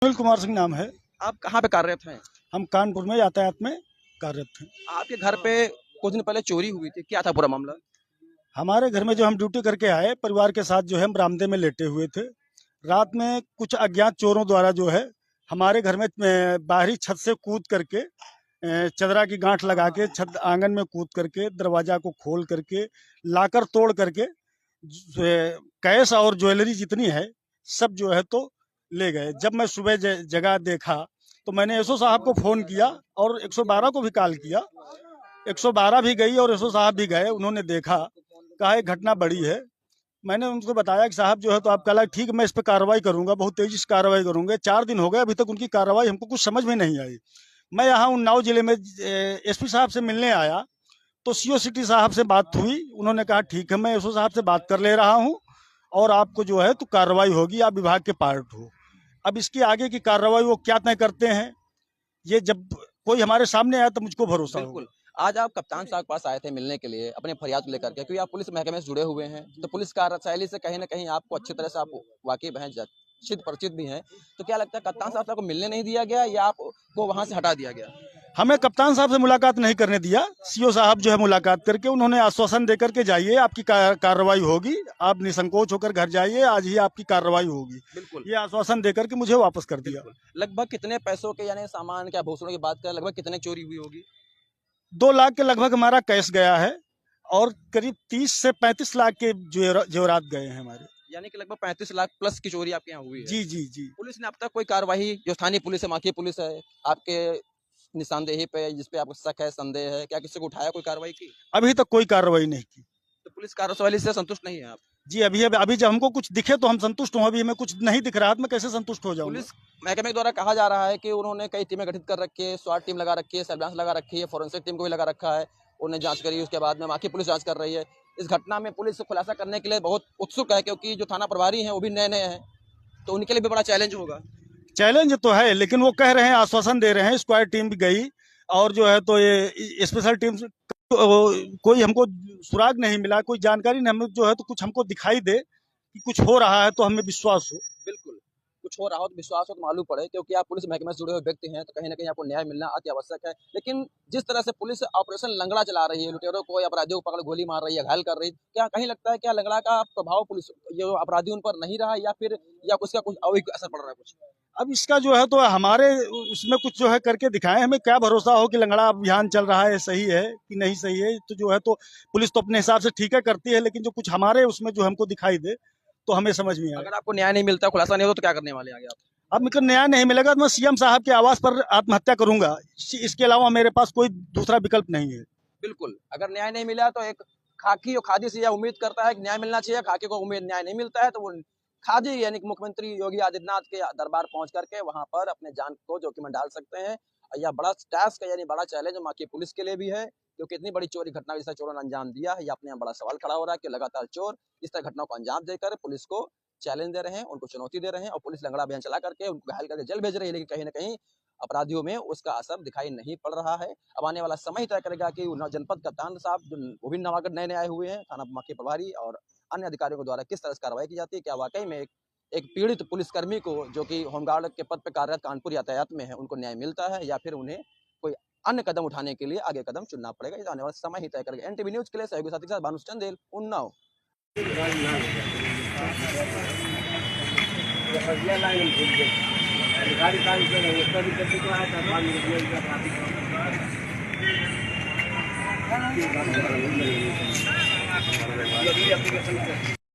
सुनील कुमार सिंह नाम है। आप कहाँ पे कार्यरत हैं? हम कानपुर में यातायात में कार्यरत हैं। आपके घर पे कुछ दिन पहले चोरी हुई थी, क्या था पूरा मामला? हमारे घर में जो हम ड्यूटी करके आए परिवार के साथ जो है हम बरामदे में लेटे हुए थे। रात में कुछ अज्ञात चोरों द्वारा जो है हमारे घर में बाहरी छत से कूद करके चदरा की गांठ लगा के छत आंगन में कूद करके दरवाजा को खोल करके लाकर तोड़ करके कैश और ज्वेलरी जितनी है सब जो है तो ले गए। जब मैं सुबह जगह देखा तो मैंने एसओ साहब को फोन किया और 112 को भी कॉल किया। 112 भी गई और एसओ साहब भी गए। उन्होंने देखा, कहा एक घटना बड़ी है। मैंने उनको बताया कि साहब जो है तो आप कहा ठीक है मैं इस पर कार्रवाई करूंगा, बहुत तेजी से कार्रवाई करूंगा। 4 दिन हो गए अभी तक उनकी कार्रवाई हमको कुछ समझ में नहीं आई। मैं यहाँ उन्नाव जिले में एसपी साहब से मिलने आया तो सीओ सिटी साहब से बात हुई। उन्होंने कहा ठीक है मैं एसओ साहब से बात कर ले रहा हूँ और आपको जो है तो कार्रवाई होगी, आप विभाग के पार्ट हो। अब इसकी आगे की कार्रवाई वो क्या तय करते हैं, ये जब कोई हमारे सामने आया तो मुझको भरोसा बिल्कुल। आज आप कप्तान साहब के पास आए थे मिलने के लिए अपने फरियाद को लेकर के, क्योंकि आप पुलिस महकमे से जुड़े हुए हैं, तो पुलिस कार्यशैली से कहीं ना कहीं आपको अच्छी तरह से आप वाकिफ हैं, परिचित भी हैं। तो क्या लगता है कप्तान साहब को मिलने नहीं दिया गया या आपको वहां से हटा दिया गया? हमें कप्तान साहब से मुलाकात नहीं करने दिया। सीओ साहब जो है मुलाकात करके उन्होंने आश्वासन देकर के जाइए आपकी कार्रवाई होगी, आप निसंकोच होकर घर जाइए, आज ही आपकी कार्रवाई होगी। बिल्कुल, ये आश्वासन देकर के मुझे वापस कर दिया। लगभग कितने पैसों के यानी सामान क्या भूषणों की बात करें, लगभग कितने चोरी हुई होगी? 2 लाख के लगभग हमारा कैश गया है और करीब 30 से 35 लाख के जेवरात गए हैं हमारे। यानी कि लगभग 35 लाख प्लस की चोरी आपके यहाँ हुई है। जी जी जी। पुलिस ने अब तक कोई कार्रवाई, जो स्थानीय पुलिस है, माकी पुलिस है, आपके निशानदेही पे जिसपे आपको शक है, संदेह है, क्या किसी को उठाया, कोई कार्रवाई की? अभी तक कोई कार्रवाई नहीं की। तो पुलिस कार्यशैली से संतुष्ट नहीं है आप? जी अभी जब हमको कुछ दिखे तो हम संतुष्ट हों, अभी हमें कुछ नहीं दिख रहा, मैं कैसे संतुष्ट हो जाऊंगा? पुलिस महकमे द्वारा कहा जा रहा है कि उन्होंने कई टीमें गठित कर रखी है, स्वाट टीम लगा रखी है, सर्विलांस लगा रखी है, फोरेंसिक टीम को भी लगा रखा है, उन्हें जांच करी, उसके बाद में माकी पुलिस जांच कर रही है। इस घटना में पुलिस खुलासा करने के लिए बहुत उत्सुक है, क्योंकि जो थाना प्रभारी हैं वो भी नए नए हैं, तो उनके लिए भी बड़ा चैलेंज होगा। चैलेंज तो है, लेकिन वो कह रहे हैं, आश्वासन दे रहे हैं, स्क्वाड टीम भी गई और जो है तो ये स्पेशल टीम कोई हमको सुराग नहीं मिला, कोई जानकारी नहीं, हम जो है तो कुछ हमको दिखाई दे कि कुछ हो रहा है तो हमें विश्वास हो। बिल्कुल, कुछ हो रहा हो तो विश्वास हो तो मालूम पड़े, क्योंकि आप पुलिस महकमे से जुड़े हुए व्यक्ति हैं, तो कहीं ना कहीं आपको न्याय मिलना अति आवश्यक है। लेकिन जिस तरह से पुलिस ऑपरेशन लंगड़ा चला रही है, लुटेरों को, अपराधियों को पकड़ गोली मार रही है, घायल कर रही है, क्या कहीं लगता है क्या लंगड़ा का प्रभाव पुलिस, ये अपराधी उन पर नहीं रहा, या फिर या उसका कुछ अवैध असर पड़ रहा है कुछ? अब इसका जो है तो हमारे उसमें कुछ जो है करके दिखाएं, हमें क्या भरोसा हो कि लंगड़ा अभियान चल रहा है सही है कि नहीं सही है। तो जो है तो पुलिस तो अपने हिसाब से ठीक है करती है, लेकिन जो कुछ हमारे उसमें जो हमको दिखाई दे तो हमें समझ में आए। अगर आपको न्याय नहीं मिलता, खुलासा नहीं हो, तो क्या करने वाले आगे आप? अब मुझको न्याय नहीं मिलेगा तो मैं सीएम साहब के आवास पर आत्महत्या करूंगा, इसके अलावा मेरे पास कोई दूसरा विकल्प नहीं है। बिल्कुल, अगर न्याय नहीं मिला तो एक खाकी और खादी से यह उम्मीद करता है कि न्याय मिलना चाहिए, खाकी को उम्मीद न्याय नहीं मिलता है तो वो खादी यानी कि मुख्यमंत्री योगी आदित्यनाथ के दरबार पहुंच करके वहां पर अपने जान को जोखिम में डाल सकते हैं। यह बड़ा टास्क यानी बड़ा चैलेंज वहां की पुलिस के लिए भी है, क्योंकि इतनी बड़ी चोरी घटना जैसा चोरों ने अंजाम दिया है, यह अपने यहाँ बड़ा सवाल खड़ा हो रहा है कि लगातार चोर इस तरह घटनाओं को अंजाम देकर पुलिस को चैलेंज दे रहे हैं, उनको चुनौती दे रहे हैं, और पुलिस लंगड़ा अभियान चला करके उनको घायल करके जेल भेज रही है, लेकिन कहीं ना कहीं अपराधियों में उसका असर दिखाई नहीं पड़ रहा है। अब आने वाला समय ही तय करेगा कि जनपद कप्तान साहब जो वो भी नवागत नए नए आए हुए हैं, थाना माकी प्रभारी और अन्य अधिकारियों के द्वारा किस तरह से कार्रवाई की जाती है, क्या वाकई में एक पीड़ित पुलिसकर्मी को जो कि होमगार्ड के पद पर कार्यरत कानपुर यातायात में है उनको न्याय मिलता है, या फिर उन्हें कोई अन्य कदम उठाने के लिए आगे कदम चुनना पड़ेगा। ये आने वाला समय ही तय करेगा। एनटीवी न्यूज के लिए सहयोगी साथी के साथ भानुश चंदेल, उन्नाव।